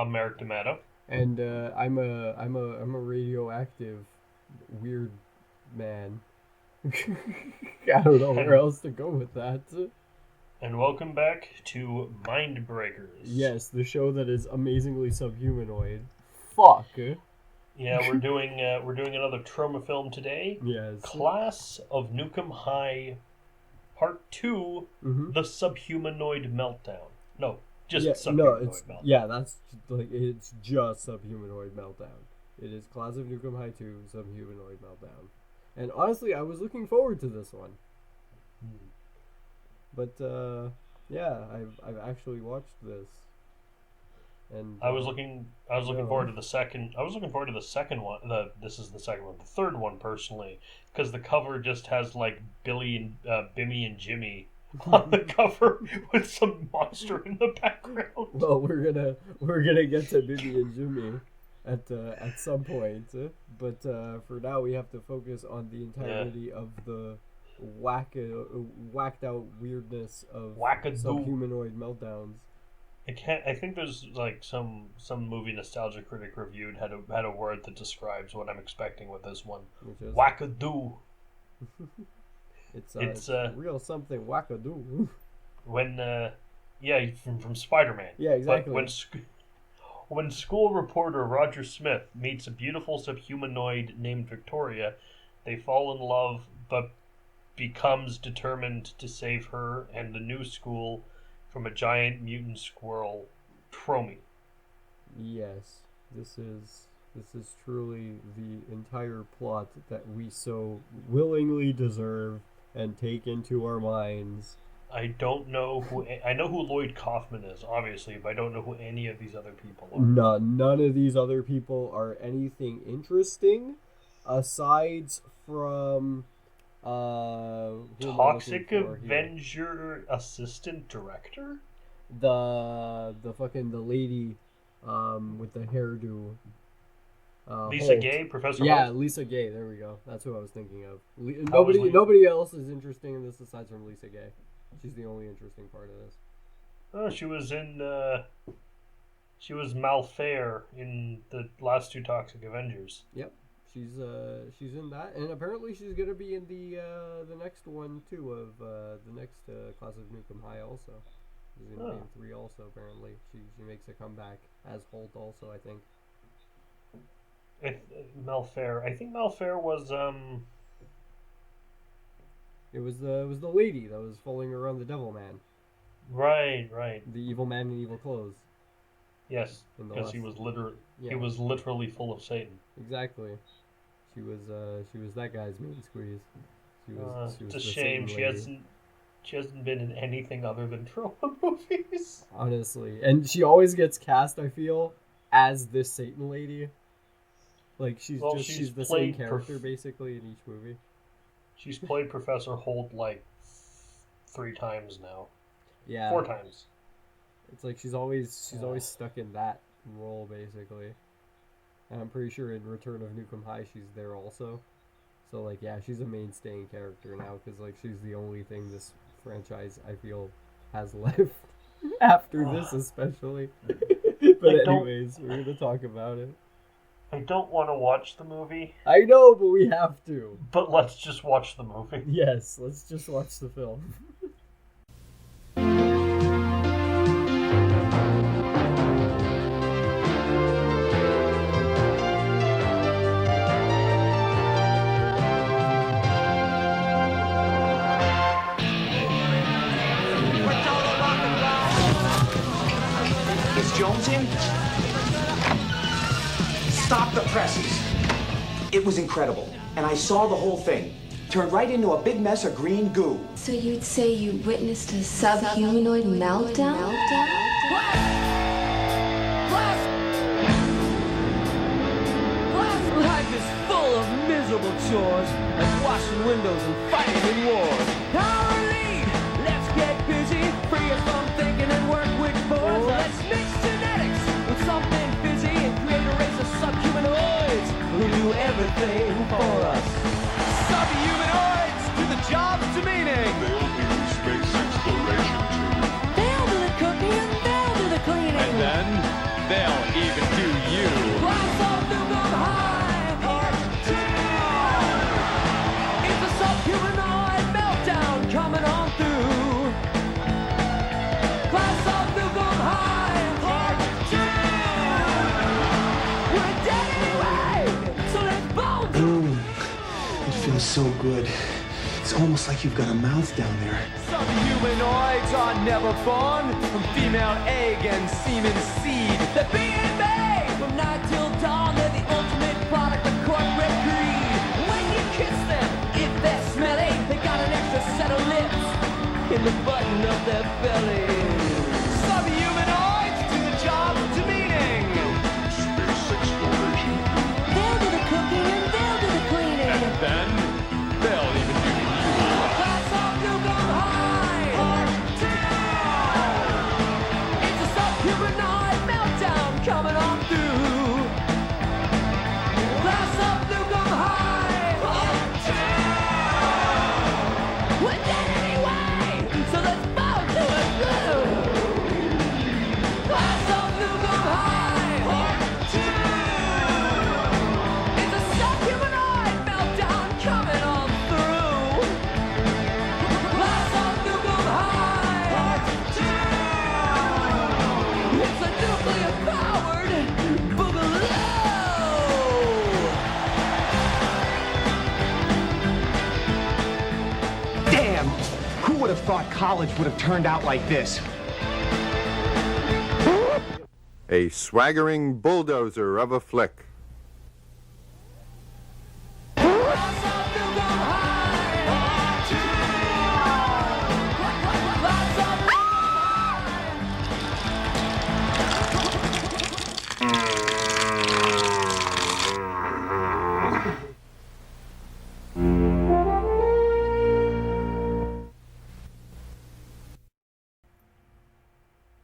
I'm Merrick D'Amato. And I'm a radioactive weird man. I don't know where else to go with that. And welcome back to Mindbreakers. Yes, the show that is amazingly subhumanoid. Fuck. Yeah, we're doing another Troma film today. Yes. Class of Nukem High, Part 2, The Subhumanoid Meltdown. No, just Subhumanoid Meltdown. Yeah, that's like it's just Subhumanoid Meltdown. It is Class of Nukem High 2, Subhumanoid Meltdown. And honestly, I was looking forward to this one. But yeah, I've actually watched this. And I was looking forward to the second. I was looking forward to the second one. This is the second one. The third one, personally, because the cover just has like Billy and Bimmy and Jimmy on the cover with some monster in the background. Well, we're gonna get to Bimmy and Jimmy at some point, but for now we have to focus on the entirety of the whacked out weirdness of Subhumanoid Meltdowns. I think there's like some movie nostalgia critic reviewed had a word that describes what I'm expecting with this one. Wackadoo. It's real something wackadoo. When from Spider-Man. Yeah, exactly. But when school reporter Roger Smith meets a beautiful subhumanoid named Victoria, they fall in love, but becomes determined to save her and the new school from a giant mutant squirrel, Troma. Yes, this is truly the entire plot that we so willingly deserve and take into our minds. I know who Lloyd Kaufman is, obviously, but I don't know who any of these other people are. None of these other people are anything interesting, aside from Toxic Avenger assistant director? The lady with the hairdo. Lisa Gay, Professor Yeah, Holt? Lisa Gay, there we go. That's who I was thinking of. Nobody else is interesting in this aside from Lisa Gay. She's the only interesting part of this. Oh, she was Malfair in the last two Toxic Avengers. Yep. She's in that, and apparently she's gonna be in the next one too of the next Class of Nukem High also. She's gonna be in 3 also. Apparently, she makes a comeback as Holt also. I think. Malfair. I think Malfair was It was the lady that was following around the Devil Man. Right. The evil man in evil clothes. Yes, because he was literally full of Satan. Exactly. She was that guy's mean squeeze. She was it's a shame she hasn't been in anything other than Troma movies. Honestly, and she always gets cast, I feel, as this Satan lady. Like she's the same character basically in each movie. She's played Professor Holt like 3 times now. Yeah. 4 times. It's like she's always stuck in that role basically. And I'm pretty sure in Return of Nukem High she's there also. So like yeah, she's a mainstay character now because like she's the only thing this franchise I feel has left after this especially. But anyways, we're gonna talk about it. I don't want to watch the movie. I know, but we have to. But let's just watch the movie. Yes, let's just watch the film. Is Jones in? Stop the presses. It was incredible, and I saw the whole thing. Turned right into a big mess of green goo. So you'd say you witnessed a subhumanoid meltdown? Life is full of miserable chores, like washing windows and fighting in wars. Our lead, let's get busy, free us from thinking and work with boards. Let's mix genetics with something fizzy and create a race of subhumanoids who do everything for us. Subhumanoids do the job to meaning. They'll do space exploration too. They'll do the cooking and they'll do the cleaning. And then they'll so good. It's almost like you've got a mouth down there. Some humanoids are never born from female egg and semen seed. They're being made from night till dawn. They're the ultimate product of corporate greed. When you kiss them, if they're smelly, they got an extra set of lips in the button of their belly. Some humanoids do the job to meaning. Space exploration. They'll do the cooking and they'll do the cleaning. And then they'll even do you. Class of Nukem High! Part 2! It's a subhumanoid meltdown coming on through. Class of Nukem High! Part 2! We're dead anyway, so let's both do it through. Class of Nukem High! Part 2! It's a subhumanoid meltdown coming on through. Class of Nukem High! Part 2! It's a nuclear-powered boogaloo! Damn! Who would have thought college would have turned out like this? A swaggering bulldozer of a flick. Class of Nukem High! Part 2! Class of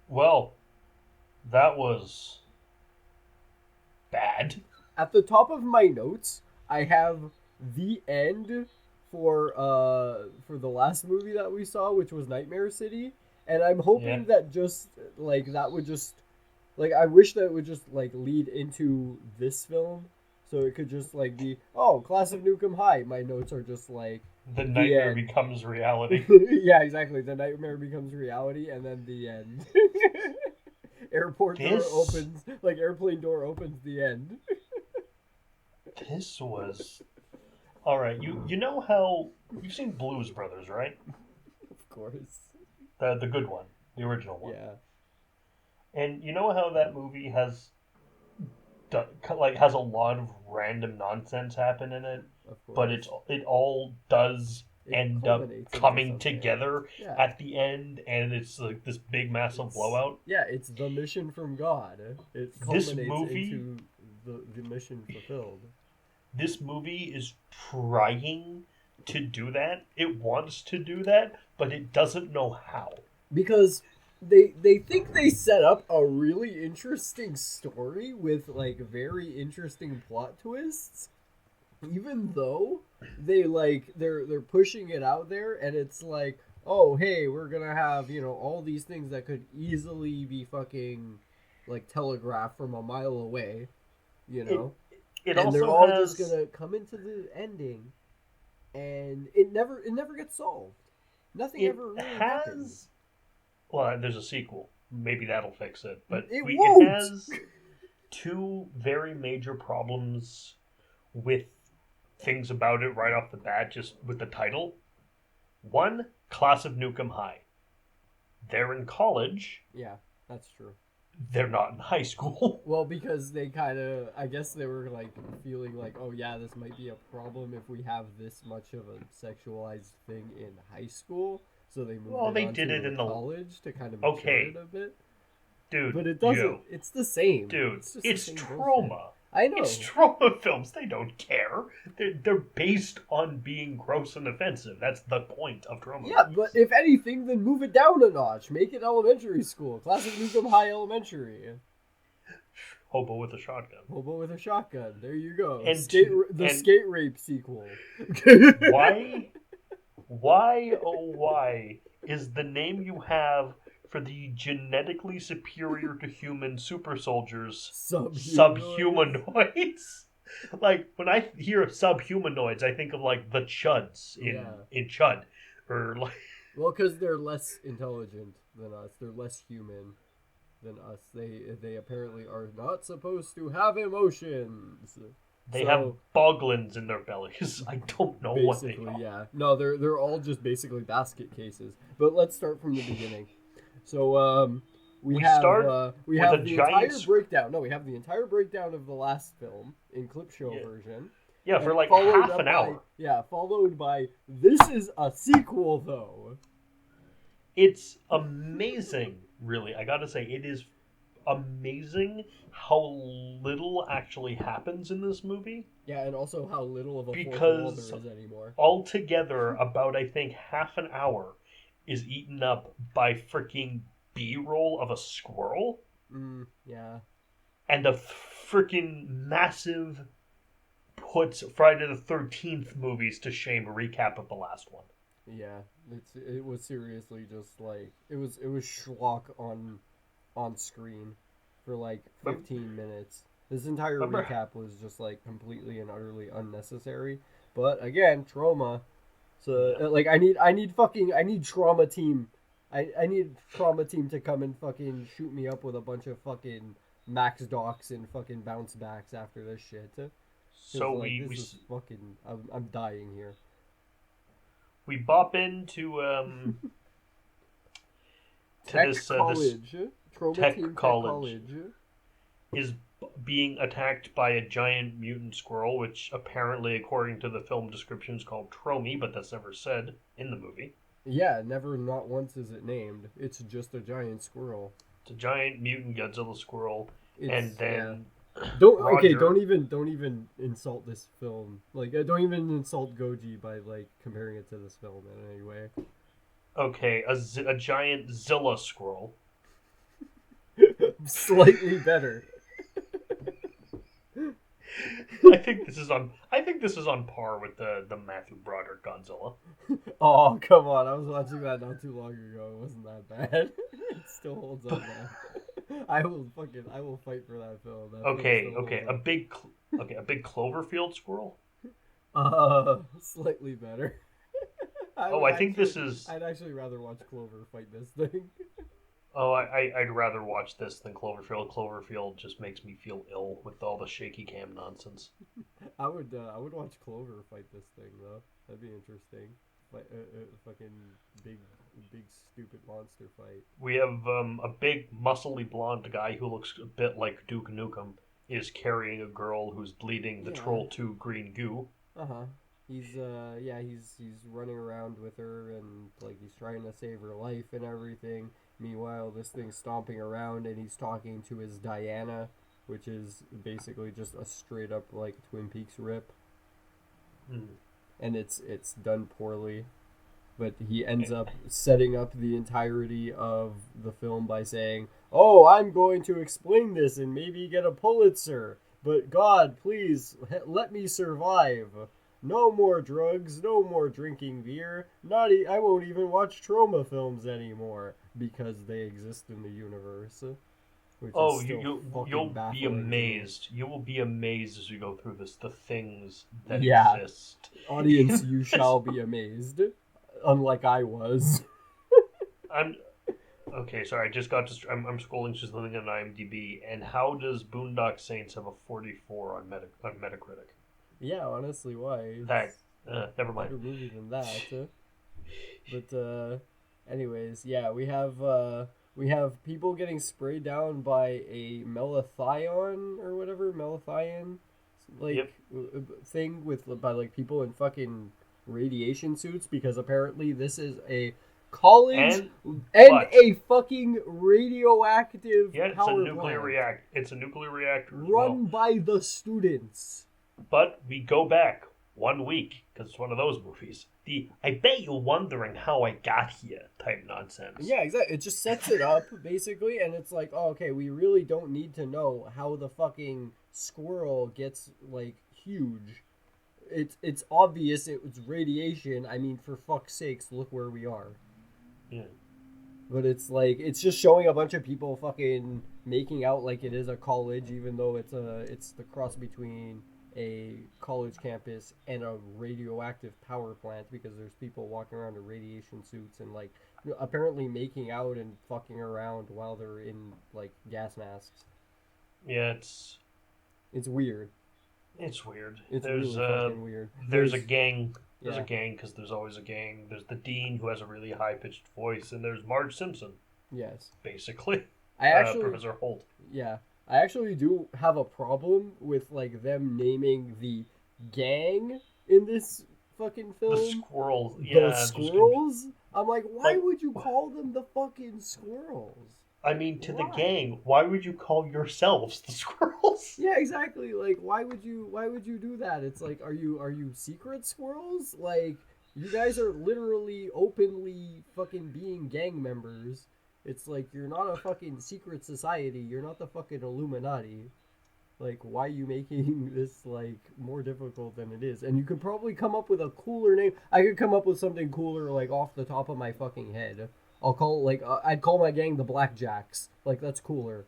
Well, that was bad. At the top of my notes, I have the end for the last movie that we saw, which was Nightmare City, and I'm hoping that just like that would just like I wish that it would just like lead into this film, so it could just like be Class of Nukem High. My notes are just like The nightmare end. becomes reality. Yeah, exactly. The nightmare becomes reality, and then the end. Airplane door opens. The end. This was... Alright, you know how... You've seen Blues Brothers, right? Of course. The good one. The original one. Yeah. And you know how that movie has... has a lot of random nonsense happen in it? Of course. But it all does end up culminates into coming something. together Yeah. at the end, and it's like this big massive blowout. Yeah, it's the mission from God. It This culminates movie- into the mission fulfilled. This movie is trying to do that. It wants to do that, but it doesn't know how. Because they think they set up a really interesting story with like very interesting plot twists, even though they're pushing it out there, and it's like, oh hey, we're gonna have all these things that could easily be fucking like telegraphed from a mile away, It and also they're all has... just gonna come into the ending, and it never gets solved. Nothing It ever really has... happens. Well, there's a sequel. Maybe that'll fix it. But It it won't! has two very major problems with things about it right off the bat, just with the title. One, Class of Nukem High. They're in college. Yeah, that's true. They're not in high school. Well, because they kind of, I guess they were like feeling like, oh yeah, this might be a problem if we have this much of a sexualized thing in high school. So they moved Well, it they on did to it in the... college to kind of Okay. mature it a bit. Dude, But it doesn't. you. It's the same. Dude, just the it's same Troma. bullshit. I know. It's Troma Films. They don't care. They're based on being gross and offensive. That's the point of Troma Yeah, movies. but if anything, then move it down a notch. Make it elementary school. Classic Nukem High Elementary. Hobo with a shotgun. Hobo with a shotgun. There you go. And skate and- skate rape sequel. Why, oh why, is the name you have for the genetically superior to human super soldiers subhumanoids? Like, when I hear of subhumanoids, I think of, like, the Chuds in Chud. Or, like... Well, because they're less intelligent than us. They're less human than us. They apparently are not supposed to have emotions. They have boglins in their bellies. I don't know what they basically, are. yeah. No, they're all just basically basket cases. But let's start from the beginning. So we have the entire breakdown. No, we have the entire breakdown of the last film in clip show version. Yeah, for like half an hour. Followed by this is a sequel though. It's amazing, really. I gotta say, it is amazing how little actually happens in this movie. Yeah, and also how little of a fourth wall there is anymore. Altogether, about, I think, half an hour is eaten up by freaking B-roll of a squirrel. Yeah. And a freaking massive puts Friday the 13th movies to shame recap of the last one. Yeah, it was seriously just like it was schlock on screen for like 15 minutes. This entire recap was just like completely and utterly unnecessary. But again, Troma. So like I need Troma team. I need Troma team to come and fucking shoot me up with a bunch of fucking max docs and fucking bounce backs after this shit. So like, this is fucking I'm dying here. We bop into Tech this college. Troma tech team college is being attacked by a giant mutant squirrel, which apparently, according to the film description, is called Tromy, but that's never said in the movie. Yeah, not once is it named. It's just a giant squirrel. It's a giant mutant Godzilla squirrel, and then don't even insult this film. Like, don't even insult Goji by like comparing it to this film in any way. Okay, a giant Zilla squirrel. Slightly better. I think this is on par with the Matthew Broderick Godzilla. Oh, come on. I was watching that not too long ago. It wasn't that bad. It still holds up now. I will fight for that film. A big Cloverfield squirrel? Slightly better. I'd actually rather watch Clover fight this thing. Oh, I'd rather watch this than Cloverfield. Cloverfield just makes me feel ill with all the shaky cam nonsense. I would watch Clover fight this thing though. That'd be interesting. Fucking big stupid monster fight. We have a big muscly blonde guy who looks a bit like Duke Nukem is carrying a girl who's bleeding the Troll 2 green goo. He's running around with her and like he's trying to save her life and everything. Meanwhile, this thing's stomping around and he's talking to his Diana, which is basically just a straight up like Twin Peaks rip. And it's done poorly. But he ends up setting up the entirety of the film by saying, "Oh, I'm going to explain this and maybe get a Pulitzer. But God, please, let me survive. No more drugs, no more drinking beer. I won't even watch Troma films anymore because they exist in the universe." You'll be amazed. You will be amazed as we go through this. The things that exist. Audience, you shall be amazed. Unlike I was. Okay, sorry. I just got to. I'm scrolling through something on IMDb, and how does Boondock Saints have a 44 on Metacritic? Yeah, honestly, why? Never mind. Better movie than that. But anyways, yeah, we have people getting sprayed down by a melathion or whatever melathion, thing by like people in fucking radiation suits because apparently this is a college and a fucking radioactive power plant. It's a nuclear reactor run by the students. But we go back 1 week, because it's one of those movies. I bet you're wondering how I got here type nonsense. Yeah, exactly. It just sets it up, basically, and it's like, oh, okay, we really don't need to know how the fucking squirrel gets, like, huge. It's obvious it was radiation. I mean, for fuck's sakes, look where we are. Yeah. But it's like, it's just showing a bunch of people fucking making out like it is a college, even though it's the cross between a college campus and a radioactive power plant because there's people walking around in radiation suits and like apparently making out and fucking around while they're in like gas masks. Yeah, it's weird. It's weird. It's There's really fucking weird. There's a gang. There's Yeah. a gang because there's always a gang. There's the dean who has a really high pitched voice, and there's Marge Simpson, Yes. basically. I actually, Professor Holt. yeah, I actually do have a problem with like them naming the gang in this fucking film The squirrels. the Yeah. just squirrels. I'm like, why Like- would you call them the fucking squirrels? I mean, to the Why? gang, why would you call yourselves the squirrels? Yeah, exactly. Like, why would you do that? It's like, are you secret squirrels? Like, you guys are literally openly fucking being gang members. It's like, you're not a fucking secret society. You're not the fucking Illuminati. Like, why are you making this, like, more difficult than it is? And you could probably come up with a cooler name. I could come up with something cooler, like, off the top of my fucking head. I'll call, like, I'd call my gang the Blackjacks. Like, that's cooler.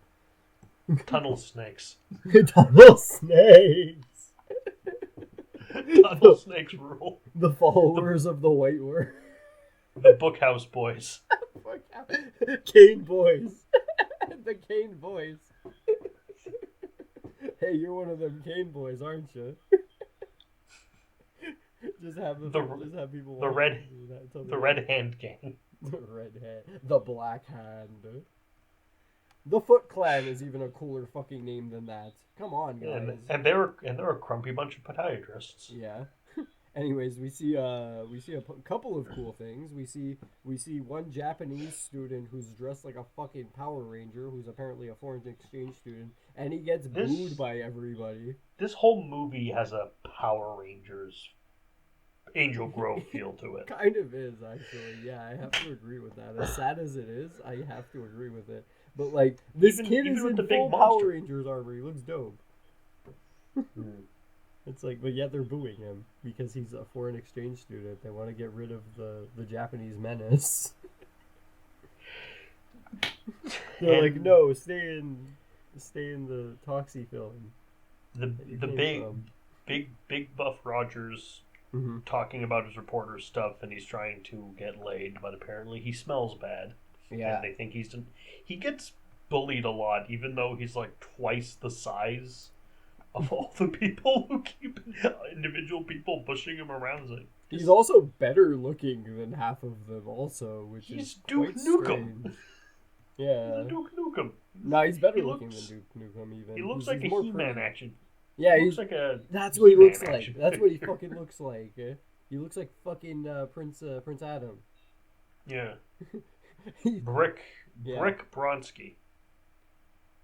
Tunnel snakes. Tunnel snakes! Tunnel snakes rule. The followers of the White Word. The Bookhouse Boys. Cane Boys. The Cane Boys. Hey, you're one of them Cane Boys, aren't you? Just have people. The red hand gang. The red hand. The Black Hand. The Foot Clan is even a cooler fucking name than that. Come on, guys. And they're a crumpy bunch of podiatrists. Yeah. Anyways, we see a couple of cool things. We see one Japanese student who's dressed like a fucking Power Ranger, who's apparently a foreign exchange student, and he gets booed by everybody. This whole movie has a Power Rangers Angel Grove feel to it. Kind of is, actually. Yeah, I have to agree with that. As sad as it is, I have to agree with it. But like, this kid is in full Power Rangers armor. He looks dope. It's like, but yet they're booing him because he's a foreign exchange student. They want to get rid of the Japanese menace. They're like, no, stay in the Toxie film. The big buff Rogers talking about his reporter stuff, and he's trying to get laid, but apparently he smells bad. Yeah, and they think he gets bullied a lot, even though he's like twice the size of all the people who keep individual people pushing him around. Like, he's also better looking than half of them, also, which he's is Duke quite Nukem. strange. Yeah, Duke Nukem. No, he's better looking than Duke Nukem. Even he looks he's like a more He-Man pretty. action. Yeah, he he's looks like a. That's what he looks He-Man like. action That's what he figure. fucking looks like. He looks like fucking Prince Adam. Yeah. He- Brick Yeah. Brick Bronsky.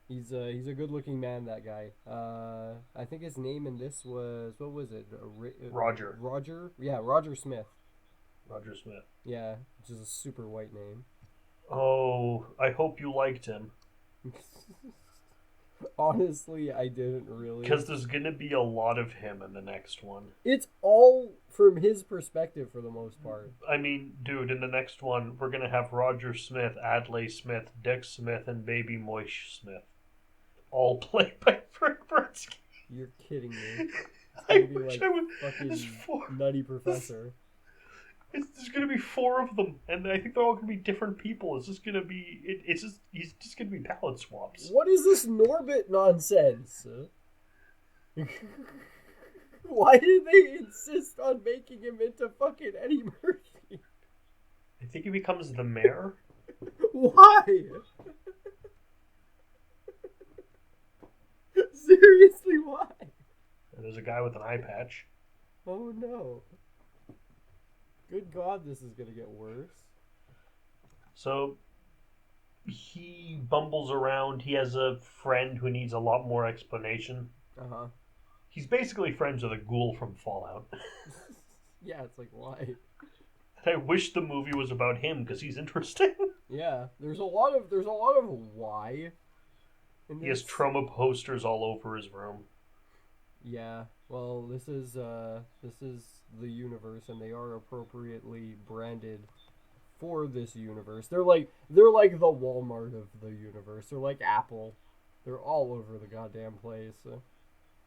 He's a good looking man, that guy. I think his name in this was, what was it? Roger. Roger? Yeah, Roger Smith. Roger Smith. Yeah, which is a super white name. Oh, I hope you liked him. Honestly, I didn't really. Because there's going to be a lot of him in the next one. It's all from his perspective for the most part. I mean, dude, in the next one, we're going to have Roger Smith, Adlai Smith, Dick Smith, and Baby Moish Smith. All played by Brick Bronsky. You're kidding me. It's I gonna be wish like I would. fucking There's four. Nutty Professor. There's going to be four of them, and I think they're all going to be different people. It's just going to be. He's just going to be palette swaps. What is this Norbit nonsense? Why did they insist on making him into fucking Eddie Murphy? I think he becomes the mayor. Why? Seriously, why? And there's a guy with an eye patch. Oh no. Good God, this is gonna get worse. So he bumbles around. He has a friend who needs a lot more explanation. Uh-huh. He's basically friends with a ghoul from Fallout. Yeah, it's like, why? And I wish the movie was about him because he's interesting. Yeah, there's a lot of why. In He has this. Troma posters all over his room. Yeah, well, this is the universe, and they are appropriately branded for this universe. They're like the Walmart of the universe. They're like Apple. They're all over the goddamn place.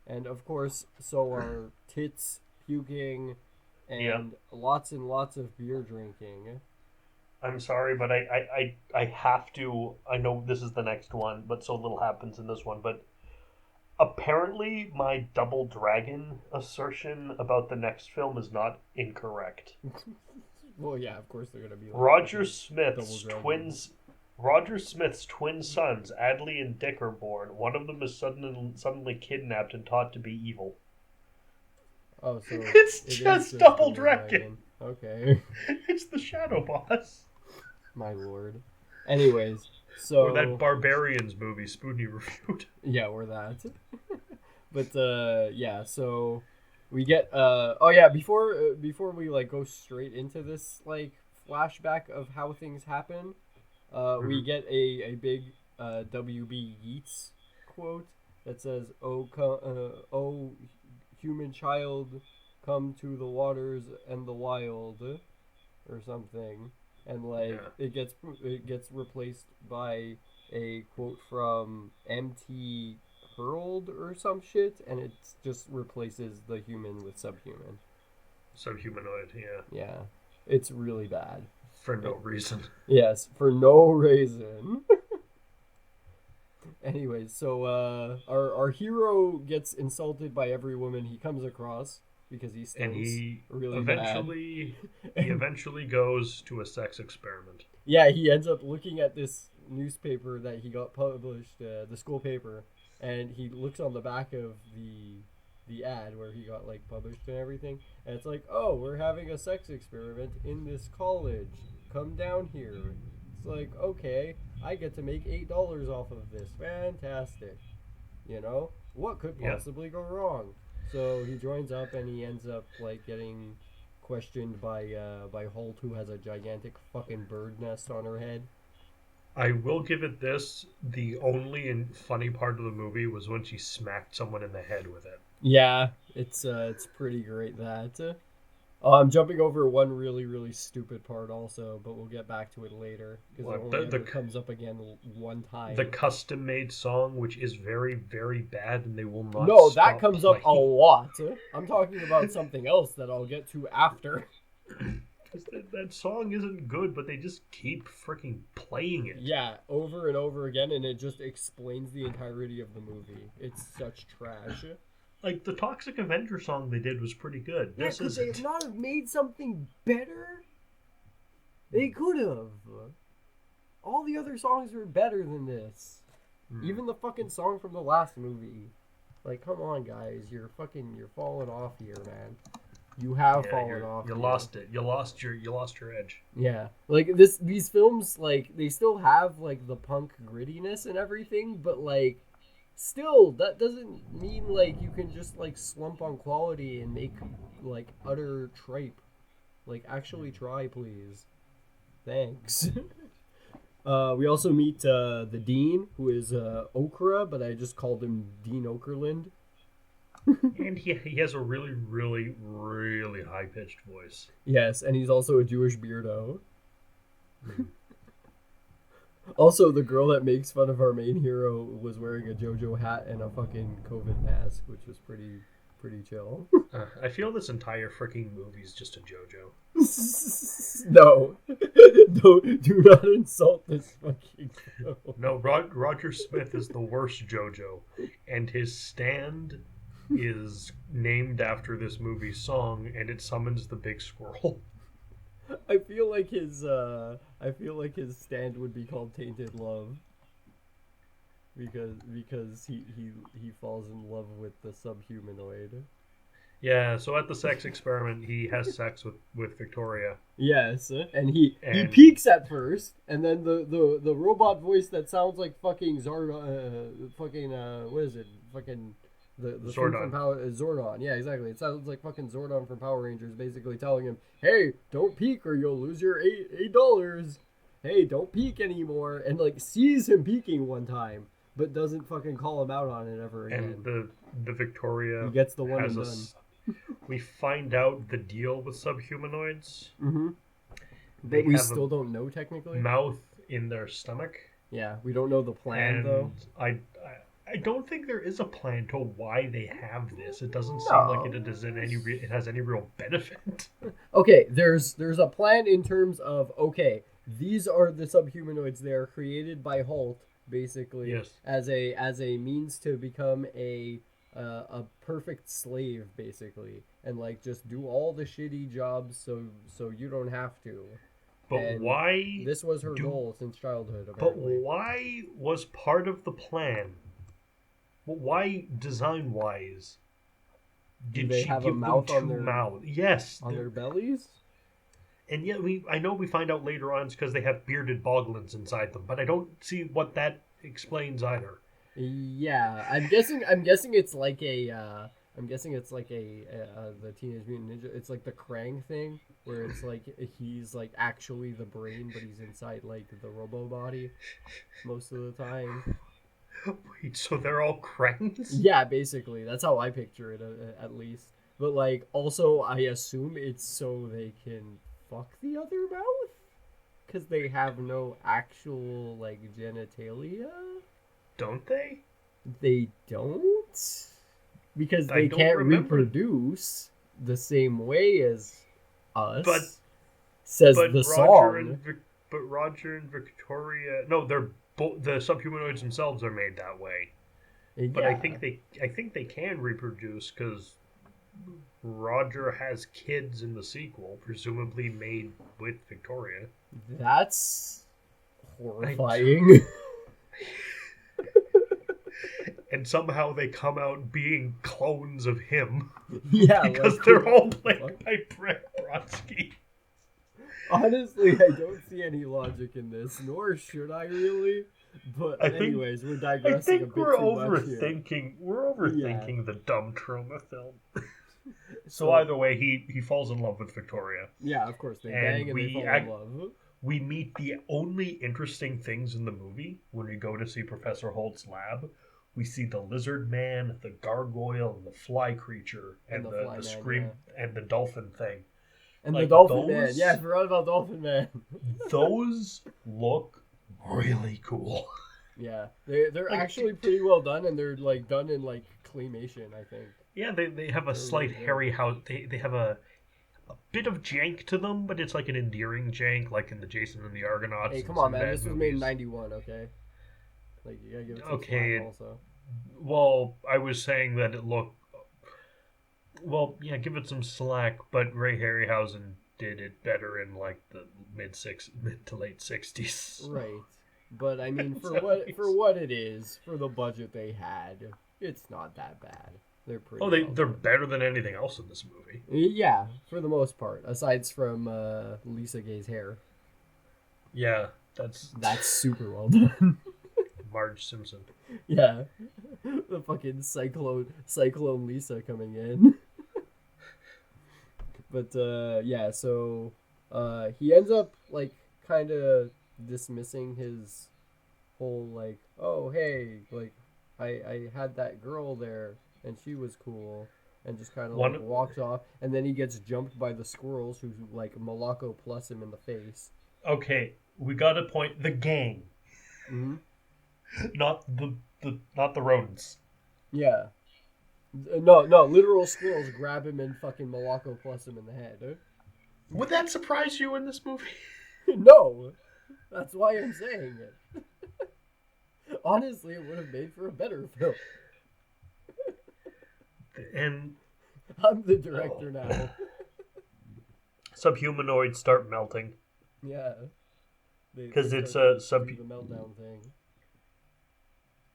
And of course, so are tits, puking, and lots and lots of beer drinking. I'm sorry, but I have to. I know this is the next one, but so little happens in this one. But Apparently, my double dragon assertion about the next film is not incorrect. Well, yeah, of course they're gonna be. Like, Roger double Smith's dragon. twin sons, Adley and Dick, are born. One of them is suddenly kidnapped and taught to be evil. Oh, so It's it is just the double dragon. Okay, It's the Shadow Boss. my lord. Anyways, so Or that Barbarians movie Spoony reviewed. yeah, or that. But yeah, so we get oh yeah, before we like go straight into this like flashback of how things happen, we get a big WB Yeats quote that says, "Oh, human child, come to the waters and the wild," or something, and like it gets replaced by a quote from MT Hurled or some shit, and it just replaces the human with subhuman. Subhumanoid, yeah. Yeah, it's really bad. For no reason. Yes, for no reason. Anyways, so our hero gets insulted by every woman he comes across because he stinks And he really eventually goes to a sex experiment. Yeah, he ends up looking at this newspaper that he got published, the school paper, and he looks on the back of the ad where he got like published and everything, and it's like, oh, we're having a sex experiment in this college. Come down here. It's like, okay, I get to make $8 off of this. Fantastic. You know, what could possibly go wrong? So he joins up and he ends up like getting questioned by Holt, who has a gigantic fucking bird nest on her head. I will give it this: the only and funny part of the movie was when she smacked someone in the head with it. Yeah, it's pretty great that. I'm jumping over one really, really stupid part also, but we'll get back to it later because it only ever comes up again one time. The custom-made song, which is very, very bad, and they will not. No, that comes up a lot. I'm talking about something else that I'll get to after. That song isn't good, but they just keep freaking playing it. Yeah, over and over again, and it just explains the entirety of the movie. It's such trash. Like, the Toxic Avenger song they did was pretty good. Yeah, could they not have made something better? They could have. All the other songs were better than this. Even the fucking song from the last movie. Like, come on, guys. You're falling off here, man. You have fallen off. You lost it. You lost your edge. Yeah. Like, these films, like, they still have, like, the punk grittiness and everything, but, like, still, that doesn't mean, like, you can just, like, slump on quality and make, like, utter tripe. Like, actually try, please. Thanks. We also meet the Dean, who is Okra, but I just called him Dean Okerlund. And he has a really, really, really high-pitched voice. Yes, and he's also a Jewish beardo. Also, the girl that makes fun of our main hero was wearing a JoJo hat and a fucking COVID mask, which was pretty chill. I feel this entire freaking movie is just a JoJo. No. Do not insult this fucking film. No, Roger Smith is the worst JoJo, and his stand is named after this movie's song, and it summons the big squirrel. I feel like his stand would be called Tainted Love. Because he falls in love with the subhumanoid. Yeah, so at the sex experiment, he has sex with Victoria. Yes, and he peeks at first, and then the robot voice that sounds like fucking Zordon, what is it? Fucking the Zordon. Zordon. Yeah, exactly. It sounds like fucking Zordon from Power Rangers, basically telling him, "Hey, don't peek or you'll lose your $8. Hey, don't peek anymore," and like sees him peeking one time, but doesn't fucking call him out on it ever again. And the Victoria he gets the one and done. We find out the deal with subhumanoids. Mm-hmm. But we still don't know technically. Mouth in their stomach. Yeah, we don't know the plan though. I don't think there is a plan to why they have this. It doesn't seem like it has any real benefit. Okay, there's a plan in terms of, okay, these are the subhumanoids. They are created by Holt. basically, Yes. as a means to become a perfect slave, basically, and like just do all the shitty jobs so you don't have to. But And why? This was her goal since childhood, But apparently. why was part of the plan? Why, design-wise, did they she have a give them mouth on two their- mouths? Yes. On their bellies? And yet I know we find out later on it's because they have bearded boglins inside them, but I don't see what that explains either. Yeah, I'm guessing it's like a the Teenage Mutant Ninja. It's like the Krang thing, where it's like he's like actually the brain, but he's inside like the robo body most of the time. Wait, so they're all cranks? Yeah, basically, that's how I picture it at least. But like, also, I assume it's so they can fuck the other mouth, because they have no actual like genitalia. Don't they? They don't, because I they don't can't remember. reproduce the same way as us. But- says But the Roger song. but Roger and Victoria, no, they're the subhumanoids themselves are made that way. But I Yeah. think they can reproduce because Roger has kids in the sequel, presumably made with Victoria. That's horrifying. And somehow they come out being clones of him Yeah, because like, they're all what the played fuck? by Brett Brodsky. Honestly, I don't see any logic in this, nor should I really. But I think- anyways, we're I digressing a think bit we're too much here. overthinking. We're overthinking Yeah. the dumb Troma film. So- So either way, he falls in love with Victoria. Yeah, of course, they And bang and we they fall act- in love. We meet the only interesting things in the movie when we go to see Professor Holt's lab. We see the lizard man, the gargoyle, and the fly creature, and And the the fly man, scream and the dolphin thing. And like the Dolphin Man. those- Yeah, I forgot about Dolphin Man. Those look really cool. Yeah, they're Like, actually pretty well done, and they're like done in like claymation, I think. Yeah, they have a slight really good. hairy house. They have a bit of jank to them, but it's like an endearing jank, like in the Jason and the Argonauts. Hey, and come on, some man! bad This was made in movies. '91, okay? Like, you gotta give it some Okay, slack also. Well, I was saying that it looked. Well, yeah, give it some slack, but Ray Harryhausen did it better in like the mid to late 60s. Right, but I mean, for So what it is, for the budget they had, it's not that bad. They're pretty. Oh, well they're done. better than anything else in this movie. Yeah, for the most part, aside from Lisa Gay's hair, Yeah, that's that's super well done. Marge Simpson. Yeah, the fucking cyclone Lisa coming in. But yeah, so he ends up like kind of dismissing his whole like, oh hey, like I had that girl there and she was cool, and just kind of like One- walks off, and then he gets jumped by the squirrels who like Malacco plus him in the face. Okay, we got to point the gang, Hmm. not the rodents. Yeah. No, literal squirrels grab him and fucking Malacco plus him in the head. Would that surprise you in this movie? No, that's why I'm saying it. Honestly, it would have made for a better film. And I'm the director now. subhumanoids start melting. Yeah. 'Cause they it's start a to sub- do the meltdown thing.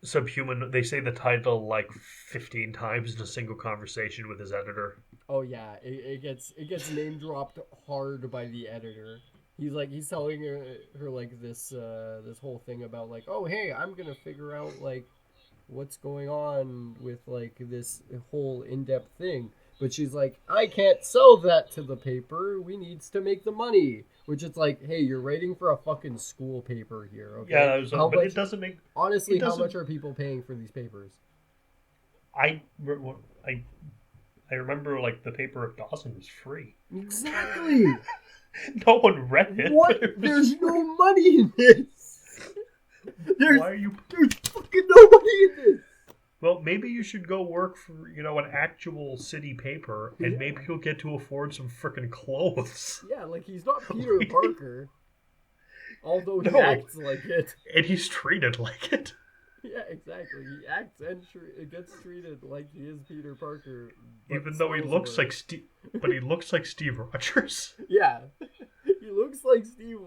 Subhuman. They say the title like 15 times in a single conversation with his editor. Oh yeah, it gets name dropped hard by the editor. He's telling her like this whole thing about like, oh hey, I'm gonna figure out like what's going on with like this whole in-depth thing, but she's like, I can't sell that to the paper. We needs to make the money. Which it's like, hey, you're writing for a fucking school paper here, okay? Yeah, How but much, it doesn't make. honestly, it how doesn't- much are people paying for these papers? I remember like the paper of Dawson was free. Exactly. No one read it. What? but it was There's free. no money in this. There's Why are you? fucking no money in this. Well, maybe you should go work for an actual city paper, and maybe you'll get to afford some freaking clothes. Yeah, like he's not Peter Parker. Although he No. acts like it. And he's treated like it. Yeah, exactly. He acts and gets treated like he is Peter Parker. Even though he looks like but he looks like Steve Rogers. Yeah. He looks like Steve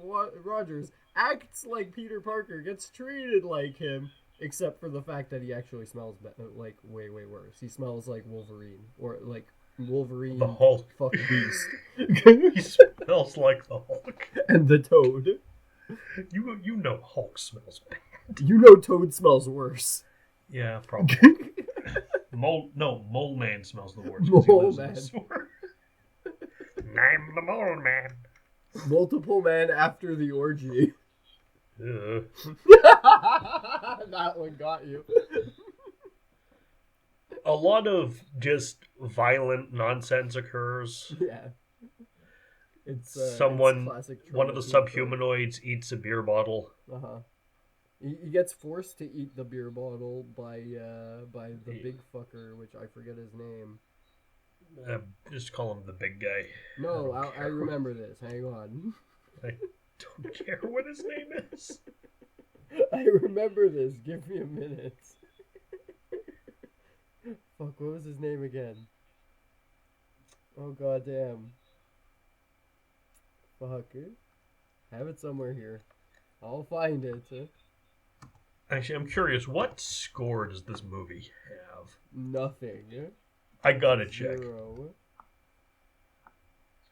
Rogers, acts like Peter Parker, gets treated like him, except for the fact that he actually smells like way worse. He smells like Wolverine, or like Wolverine, The Hulk. fucking beast. He smells like the Hulk. And the Toad. You know Hulk smells bad. You know Toad smells worse. Yeah, probably. Mole Man smells the worst. Mole Man. I'm the Mole Man. Multiple man after the orgy. Ugh. That one got you. A lot of just violent nonsense occurs. Yeah. It's Someone, it's classic one of the Troma subhumanoids eats a beer bottle. Uh-huh. He gets forced to eat the beer bottle by the big fucker, which I forget his name. Just call him the big guy. No, I remember this. Hang on. I don't care what his name is. I remember this. Give me a minute. Fuck, what was his name again? Oh, goddamn. Fuck. I have it somewhere here. I'll find it. Actually, I'm curious, what score does this movie have? Nothing. I gotta check. 0.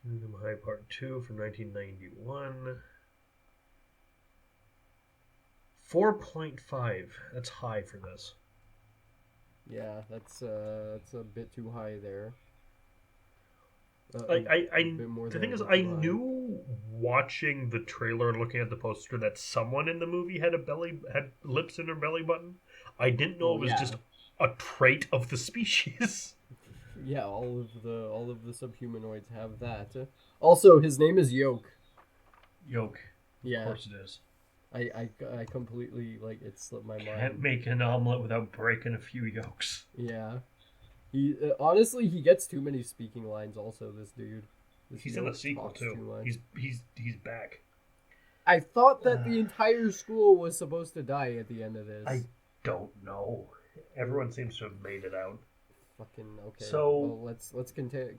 Nukem High Part 2 from 1991. 4.5. That's high for this. Yeah, that's a bit too high there. The thing is, I knew watching the trailer and looking at the poster that someone in the movie had lips in her belly button. I didn't know it was just a trait of the species. Yeah, all of the subhumanoids have that. Also, his name is Yoke. Yoke. Yeah. Of course it is. I completely, like, it slipped my mind. Can't make an omelet without breaking a few yolks. Yeah. He honestly, he gets too many speaking lines also, this dude. He's in the sequel too. He's back. I thought that the entire school was supposed to die at the end of this. I don't know. Everyone seems to have made it out. Fucking okay. So well, let's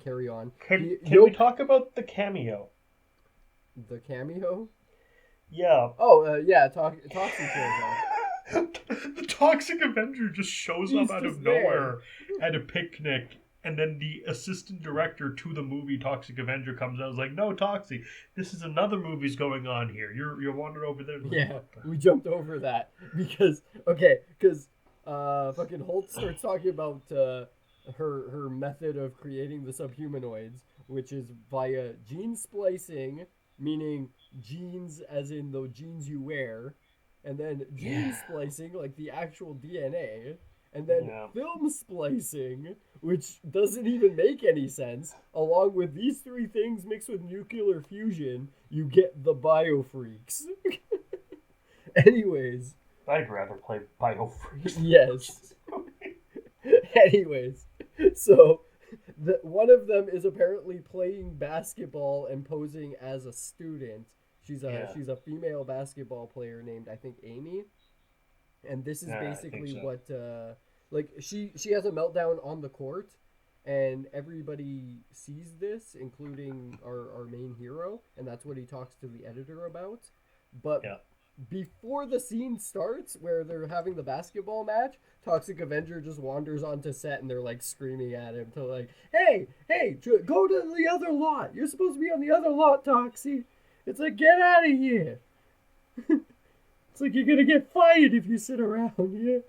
carry on. Can we talk about the cameo? The cameo? Yeah. Oh, yeah. Toxic shows up. The Toxic Avenger just shows up out of nowhere at a picnic, and then the assistant director to the movie Toxic Avenger comes out and is like, "No, Toxic, this is another movie's going on here. You're wandering over there." Yeah, we jumped over that because fucking Holt starts talking about her method of creating the subhumanoids, which is via gene splicing, meaning genes as in the genes you wear, and then gene splicing, like the actual DNA, and then film splicing, which doesn't even make any sense. Along with these three things mixed with nuclear fusion, you get the biofreaks. Anyways. I'd rather play biofreaks. Yes. Anyways, so one of them is apparently playing basketball and posing as a student. She's a female basketball player named, I think, Amy. And this is basically what like she has a meltdown on the court, and everybody sees this, including our main hero, and that's what he talks to the editor about. But before the scene starts, where they're having the basketball match, Toxic Avenger just wanders onto set, and they're like screaming at him to like, hey, go to the other lot. You're supposed to be on the other lot, Toxic. It's like, get out of here. It's like, you're gonna get fired if you sit around here.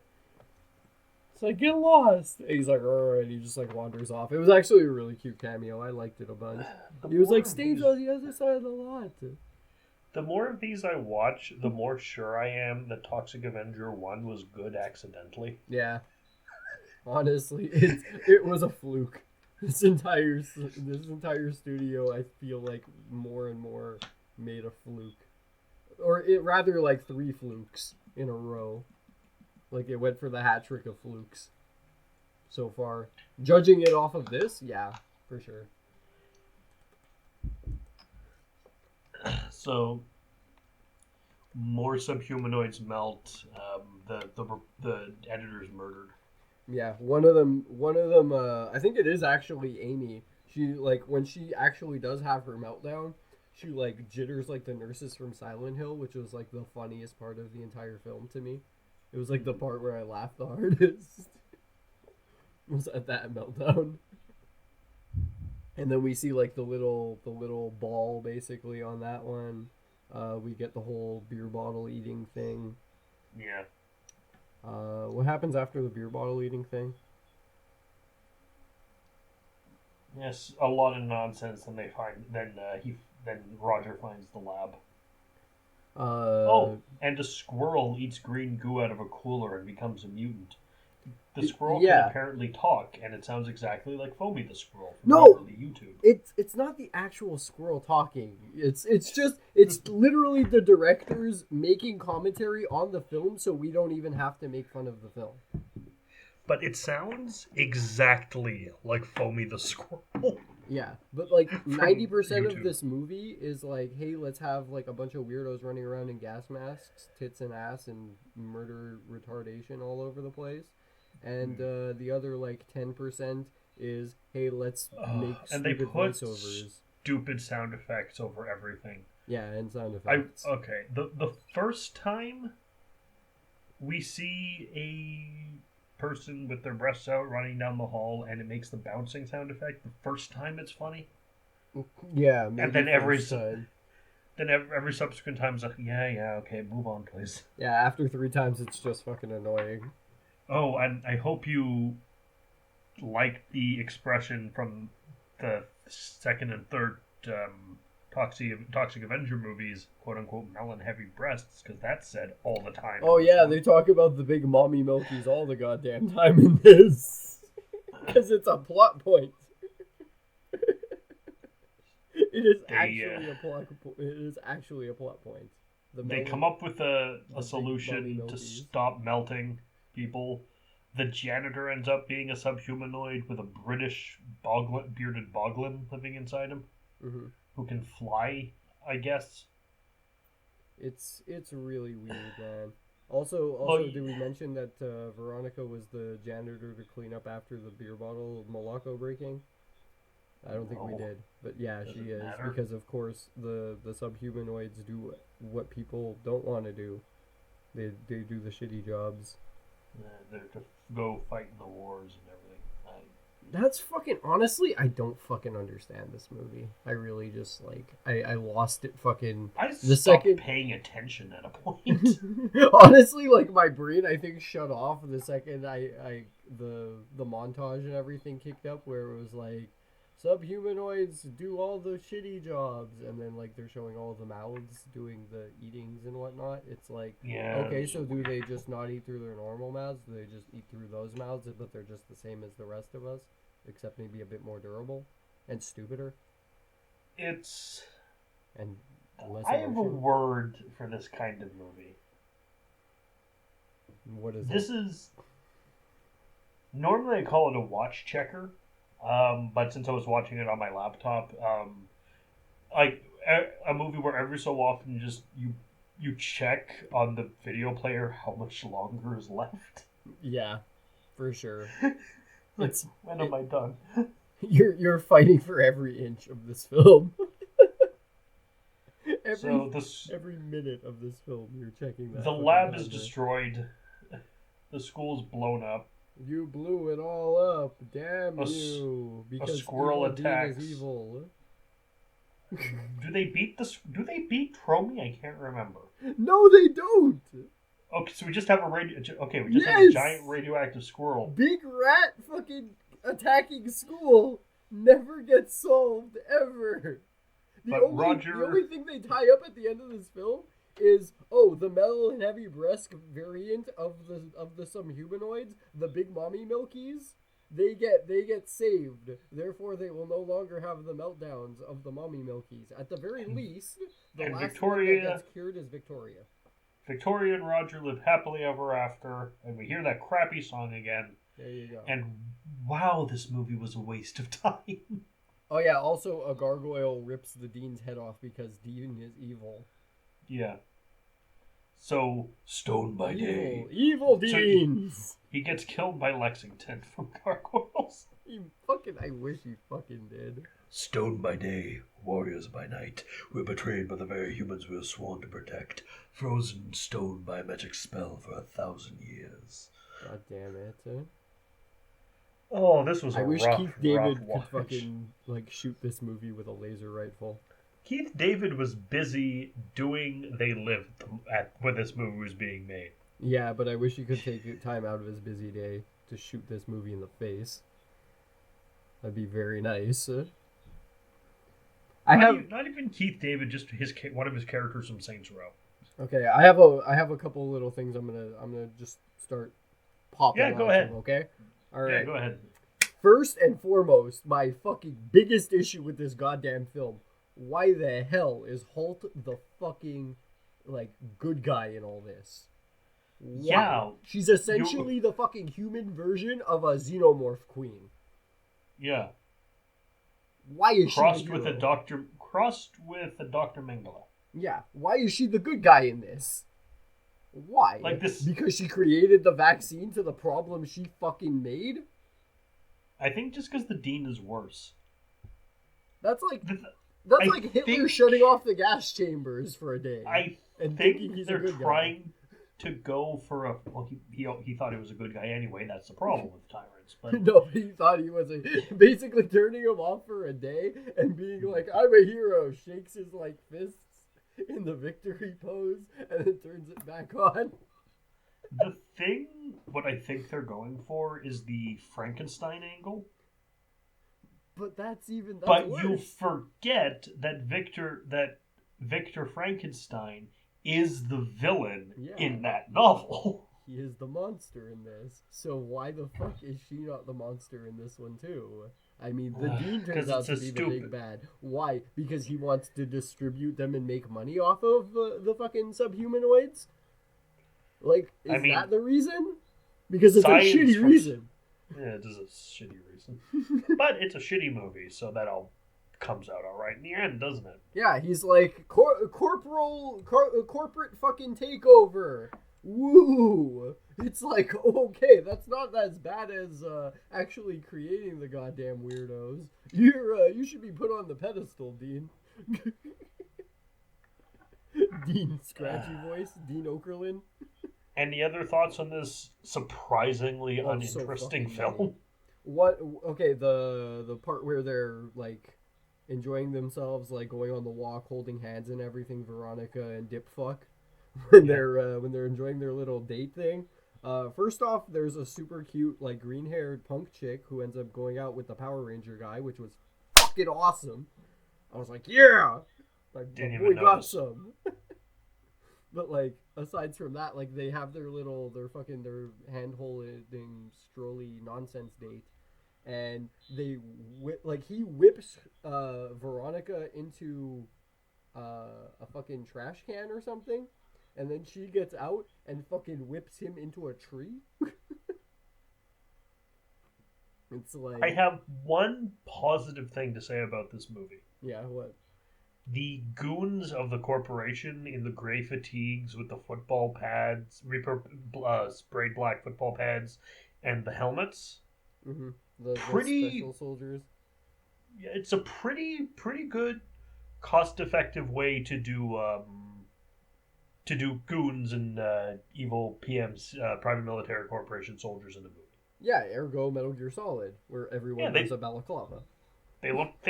It's like, get lost. And he's like, and he just like wanders off. It was actually a really cute cameo. I liked it a bunch. He was like, stage on the other side of the lot. The more of these I watch, the more sure I am that Toxic Avenger 1 was good accidentally. Yeah. Honestly, it was a fluke. This entire studio, I feel like, more and more made a fluke. Or rather like 3 flukes in a row. Like, it went for the hat trick of flukes so far. Judging it off of this, yeah, for sure. So, more subhumanoids melt. The editor's murdered. Yeah, one of them. I think it is actually Amy. She like when she actually does have her meltdown, she like jitters like the nurses from Silent Hill, which was like the funniest part of the entire film to me. It was like the part where I laughed the hardest. Was at that meltdown. And then we see like the little ball basically on that one. We get the whole beer bottle eating thing. Yeah. What happens after the beer bottle eating thing? Yes, a lot of nonsense. And then Roger finds the lab. And a squirrel eats green goo out of a cooler and becomes a mutant. The squirrel can apparently talk, and it sounds exactly like Foamy the squirrel from the YouTube. It's not the actual squirrel talking. It's literally the directors making commentary on the film, so we don't even have to make fun of the film. But it sounds exactly like Foamy the squirrel. Yeah, but like 90% of this movie is like, hey, let's have like a bunch of weirdos running around in gas masks, tits and ass, and murder retardation all over the place. And the other like 10% is, hey, let's make stupid voiceovers. Stupid sound effects over everything. Yeah, and sound effects. The first time we see a person with their breasts out running down the hall and it makes the bouncing sound effect, the first time it's funny. Yeah, and then every subsequent time it's like, yeah, okay, move on, please. Yeah, after 3 times it's just fucking annoying. Oh, and I hope you like the expression from the second and third Toxic Avenger movies, quote-unquote, melon-heavy breasts, because that's said all the time. Oh, yeah, they talk about the big mommy milkies all the goddamn time in this. Because it's a plot point. It is actually a plot point. They come up with a solution to stop melting people. The janitor ends up being a subhumanoid with a British bearded boglin living inside him, who can fly, I guess. It's really weird, man. Also, did we mention that Veronica was the janitor to clean up after the beer bottle Moloko breaking? I don't think we did, but yeah, she is because of course the subhumanoids do what people don't want to do. They do the shitty jobs. They're to go fight in the wars and everything. That's fucking... Honestly, I don't fucking understand this movie. I really just, like... I lost it fucking... I stopped paying attention at a point. Honestly, like, my brain, I think, shut off the second the montage and everything kicked up, where it was like, subhumanoids do all the shitty jobs, and then like they're showing all the mouths doing the eatings and whatnot. It's like, okay, so do they just not eat through their normal mouths? Do they just eat through those mouths, but they're just the same as the rest of us, except maybe a bit more durable and stupider? And less I have a word for this kind of movie. What is this? Is normally I call it a watch checker. But since I was watching it on my laptop, like a movie where every so often you check on the video player how much longer is left. Yeah, for sure. When am I done? You're fighting for every inch of this film. Every minute of this film, you're checking that. The lab is destroyed. The school's blown up. You blew it all up. Damn you! Because a squirrel attacks. Is evil. Do they beat Troma? I can't remember. No, they don't. Okay, so we just have a giant radioactive squirrel. Big rat fucking attacking school never gets solved ever. The only thing they tie up at the end of this film is the metal and heavy breast variant of the subhumanoids, the big mommy milkies, they get saved. Therefore, they will no longer have the meltdowns of the mommy milkies. At the very least, the last one that gets cured is Victoria. Victoria and Roger live happily ever after, and we hear that crappy song again. There you go. And wow, this movie was a waste of time. Oh yeah, also a gargoyle rips the Dean's head off because Dean is evil. Yeah. So, stoned by day. Evil So Deans! he gets killed by Lexington from Gargoyles. I wish he fucking did. Stoned by day, warriors by night. We're betrayed by the very humans we're sworn to protect. Frozen, stoned by a magic spell for 1,000 years. God damn it. Oh, this was a I wish rough, Keith David rough could watch. fucking, shoot this movie with a laser rifle. Keith David was busy doing They Lived when this movie was being made. Yeah, but I wish he could take time out of his busy day to shoot this movie in the face. That'd be very nice. Not even Keith David, just one of his characters from Saints Row. Okay, I have a couple little things I'm gonna just start popping. Yeah, go ahead. Them, okay. All right. Yeah, go ahead. First and foremost, my fucking biggest issue with this goddamn film. Why the hell is Holt the fucking, good guy in all this? Why? Yeah. She's essentially the fucking human version of a xenomorph queen. Yeah. Why is Crossed she the with a Dr. Mengele. Yeah. Why is she the good guy in this? Why? Because she created the vaccine to the problem she fucking made? I think just because the Dean is worse. That's like Hitler shutting off the gas chambers for a day. I think they're trying to go for a... Well, he thought he was a good guy anyway. That's the problem with tyrants. But no, he thought he was basically turning him off for a day and being like, I'm a hero. Shakes his fists in the victory pose and then turns it back on. What I think they're going for is the Frankenstein angle. But that's But you forget that Victor Frankenstein is the villain in that novel. He is the monster in this. So why the fuck is she not the monster in this one too? I mean, the Dean turns out to be the big bad. Why? Because he wants to distribute them and make money off of the fucking subhumanoids? Is that the reason? Because it's a shitty reason. Yeah, it is a shitty reason. But it's a shitty movie, so that all comes out all right in the end, doesn't it? Yeah, he's like, corporate fucking takeover. Woo! It's like, okay, that's not as bad as actually creating the goddamn weirdos. You should be put on the pedestal, Dean. Dean Scratchy Voice, Dean Okerlund. Any other thoughts on this surprisingly uninteresting film? What? Okay, the part where they're enjoying themselves, going on the walk, holding hands and everything. Veronica and Dipfuck, when they're enjoying their little date thing. First off, there's a super cute green-haired punk chick who ends up going out with the Power Ranger guy, which was fucking awesome. I was like, yeah, Didn't boy even got notice. some. But aside from that, they have their hand-holding strolly nonsense date, and he whips Veronica into a fucking trash can or something, and then she gets out and fucking whips him into a tree. It's I have one positive thing to say about this movie. Yeah, what? The goons of the corporation in the gray fatigues with the football pads, sprayed black football pads, and the helmets. Mm-hmm. The special soldiers. Yeah, it's a pretty good, cost-effective way to do goons and evil PMs, private military corporation soldiers in the movie. Yeah, ergo Metal Gear Solid, where everyone wears a balaclava. They looked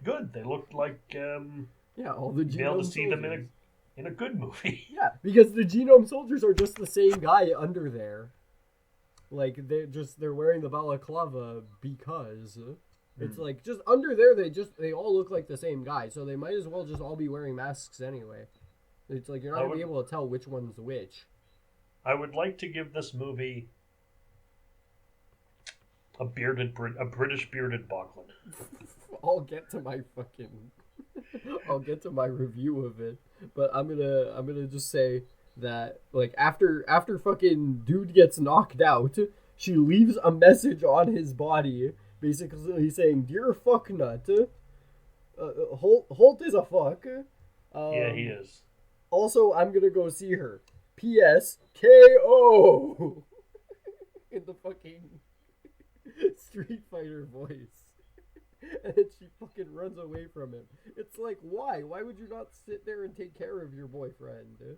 good. They looked like all the genome be able to see soldiers. them in a good movie. Yeah, because the genome soldiers are just the same guy under there. They're wearing the balaclava because it's just under there they all look like the same guy, so they might as well just all be wearing masks anyway. It's you're not gonna be able to tell which one's which. I would like to give this movie a British bearded Boglin. I'll get to my review of it, but I'm gonna just say that after fucking dude gets knocked out, she leaves a message on his body, basically saying, "Dear fucknut, Holt is a fuck." Yeah, he is. Also, I'm gonna go see her. P.S. K.O. in the fucking Street Fighter voice. And then she fucking runs away from him. It's like, why? Why would you not sit there and take care of your boyfriend?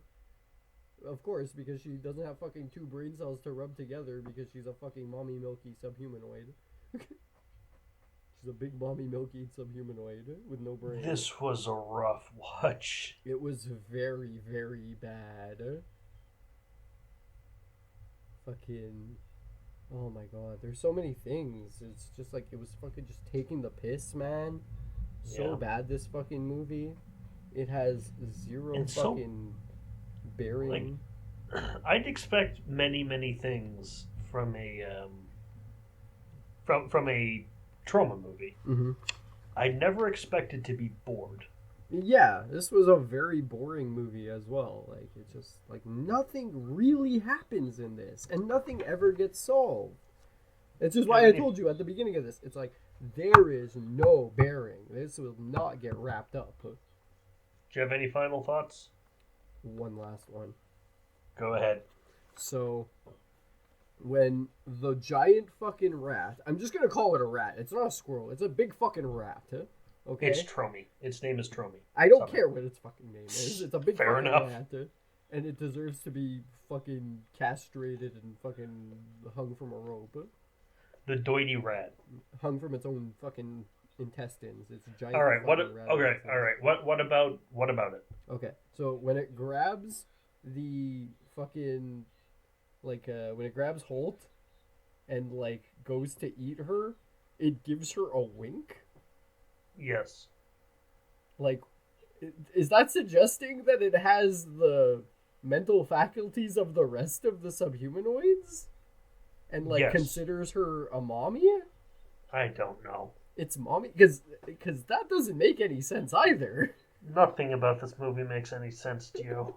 Of course, because she doesn't have fucking 2 brain cells to rub together because she's a fucking mommy milky subhumanoid. She's a big mommy milky subhumanoid with no brain. This was a rough watch. It was very, very bad. Fucking... Oh my god, there's so many things. It's just like, it was fucking just taking the piss, man. So bad, this fucking movie. It has zero fucking bearing. Like, I'd expect many things from a from a Troma movie. Mm-hmm. I never expected to be bored. Yeah, this was a very boring movie as well. Like, it's just, like, nothing really happens in this, and nothing ever gets solved. It's just why I told you at the beginning of this, it's like, there is no bearing. This will not get wrapped up. Do you have any final thoughts? One last one. Go ahead. So, when the giant fucking rat, I'm just gonna call it a rat, it's not a squirrel, it's a big fucking rat, okay? It's Tromy. Its name is Tromy. I don't care what its fucking name is. It's a big Fair fucking enough. rat, and it deserves to be fucking castrated and fucking hung from a rope. The doity rat. Hung from its own fucking intestines. It's a giant. All right. What? fucking rat Okay. intestines. All right. What about it? Okay. So when it grabs the fucking, like, when it grabs Holt, and like goes to eat her, it gives her a wink. Yes. Like, is that suggesting that it has the mental faculties of the rest of the subhumanoids? And, like, Yes. considers her a mommy? I don't know. It's mommy? Because that doesn't make any sense either. Nothing about this movie makes any sense to you.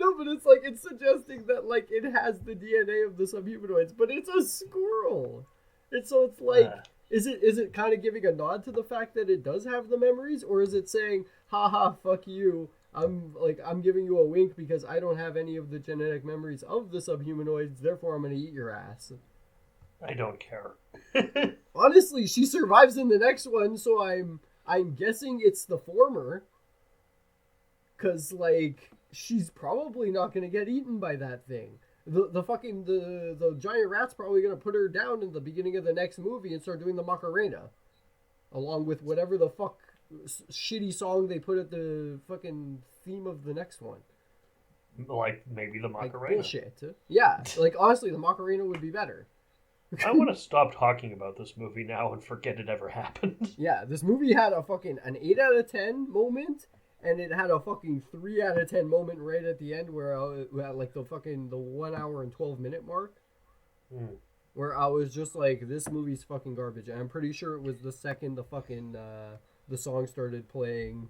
No, but it's like, it's suggesting that, like, it has the DNA of the subhumanoids, but it's a squirrel. It's like... Is it kind of giving a nod to the fact that it does have the memories, or is it saying, haha, fuck you, I'm giving you a wink because I don't have any of the genetic memories of the subhumanoids, therefore I'm gonna eat your ass? I don't care. Honestly, she survives in the next one, so I'm guessing it's the former. 'Cause, like, she's probably not gonna get eaten by that thing. The giant rat's probably gonna put her down in the beginning of the next movie and start doing the Macarena, along with whatever the fuck shitty song they put at the fucking theme of the next one. Like, maybe the Macarena. Like, bullshit. Yeah, like, honestly, the Macarena would be better. I want to stop talking about this movie now and forget it ever happened. Yeah, this movie had an 8 out of 10 moment. And it had a fucking 3 out of 10 moment right at the end where at like the 1 hour and 12 minute mark. Where I was just like, this movie's fucking garbage. And I'm pretty sure it was the second the song started playing,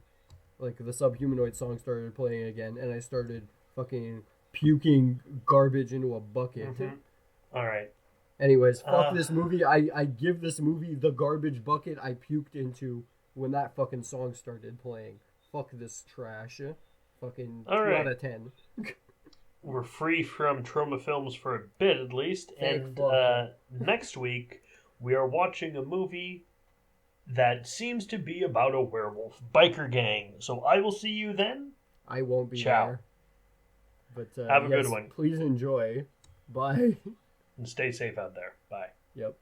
like the Subhumanoid song started playing again, and I started fucking puking garbage into a bucket. Mm-hmm. Alright. Anyways, fuck this movie. I give this movie the garbage bucket I puked into when that fucking song started playing. Fuck this trash. Fucking 2 out of 10. We're free from Troma Films for a bit, at least. Thank And next week, we are watching a movie that seems to be about a werewolf biker gang. So I will see you then. I won't be Ciao. there. But have a good one. Please enjoy. Bye. And stay safe out there. Bye. Yep.